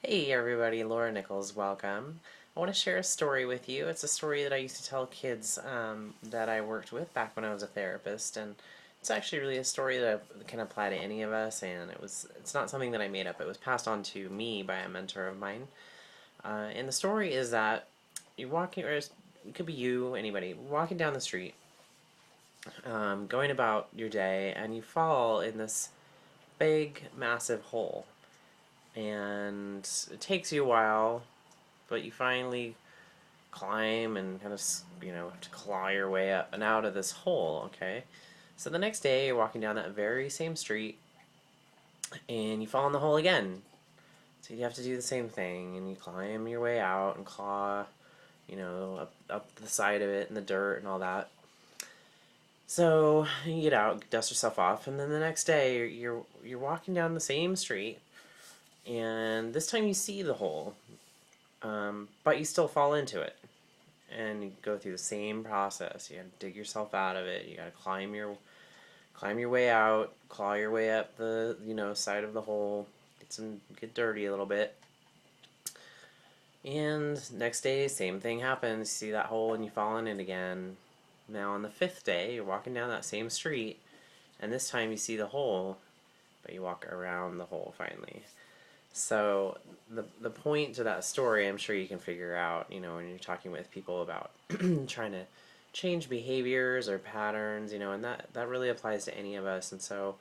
Hey everybody, Laura Nichols, welcome. I want to share a story with you. It's a story that I used to tell kids that I worked with back when I was a therapist, and it's actually really a story that can apply to any of us. And it's not something that I made up. It was passed on to me by a mentor of mine. And the story is that you're walking, or it could be you, anybody, walking down the street, going about your day, and you fall in this big, massive hole. And it takes you a while, but you finally climb and kind of, have to claw your way up and out of this hole, okay? So the next day, you're walking down that very same street and you fall in the hole again. So you have to do the same thing and you climb your way out and claw, up the side of it in the dirt and all that. So you get out, dust yourself off, and then the next day you're walking down the same street, and this time you see the hole, but you still fall into it. And you go through the same process. You got to dig yourself out of it. You got to climb your way out, claw your way up the side of the hole, get dirty a little bit. And next day, same thing happens. You see that hole and you fall in it again. Now on the fifth day, you're walking down that same street, and this time you see the hole, but you walk around the hole finally. So the point to that story, I'm sure you can figure out, when you're talking with people about trying to change behaviors or patterns, and that really applies to any of us. And so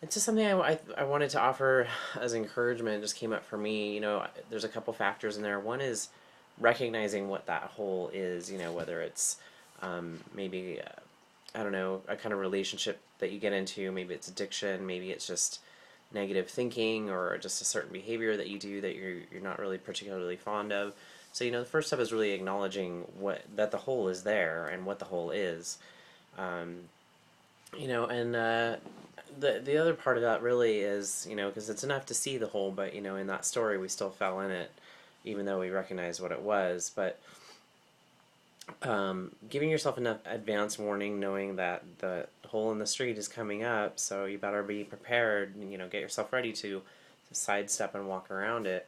it's just something I wanted to offer as encouragement. It just came up for me. There's a couple factors in there. One is recognizing what that hole is, whether it's maybe, I don't know, a kind of relationship that you get into. Maybe it's addiction, maybe it's just negative thinking or just a certain behavior that you do that you're not really particularly fond of. So the first step is really acknowledging that the hole is there and what the hole is. Um, and the other part of that really is because it's enough to see the hole, but in that story we still fell in it, even though we recognized what it was. But giving yourself enough advance warning, knowing that the hole in the street is coming up, so you better be prepared. Get yourself ready to sidestep and walk around it.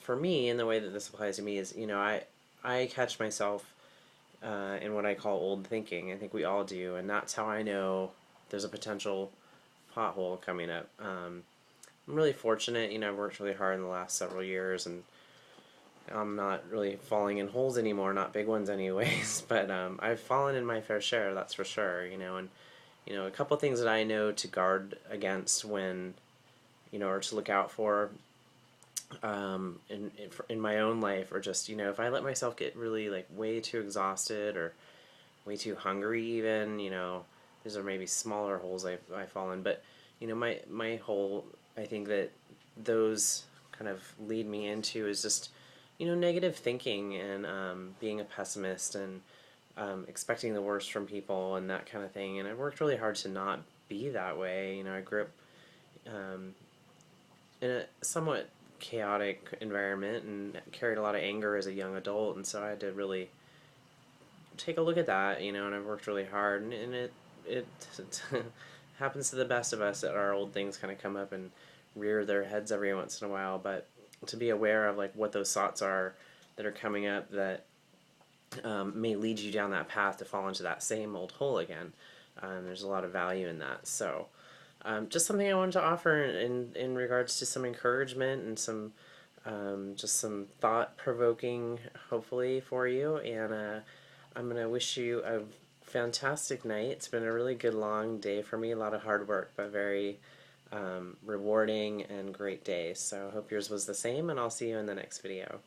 For me, and the way that this applies to me is, I catch myself in what I call old thinking. I think we all do, and that's how I know there's a potential pothole coming up. I'm really fortunate. I've worked really hard in the last several years, and I'm not really falling in holes anymore, not big ones anyways, but I've fallen in my fair share, that's for sure, and a couple things that I know to guard against when, or to look out for in my own life, or just, if I let myself get really like way too exhausted or way too hungry even, these are maybe smaller holes I fall in, but, my hole, I think that those kind of lead me into is just negative thinking and being a pessimist and expecting the worst from people and that kind of thing. And I worked really hard to not be that way. I grew up um, in a somewhat chaotic environment and carried a lot of anger as a young adult, and so I had to really take a look at that. And I've worked really hard, and it happens to the best of us that our old things kind of come up and rear their heads every once in a while. But to be aware of like what those thoughts are that are coming up that may lead you down that path to fall into that same old hole again. There's a lot of value in that. So just something I wanted to offer in regards to some encouragement and some just some thought provoking, hopefully, for you. And I'm going to wish you a fantastic night. It's been a really good long day for me, a lot of hard work, but very rewarding and great day. So I hope yours was the same, and I'll see you in the next video.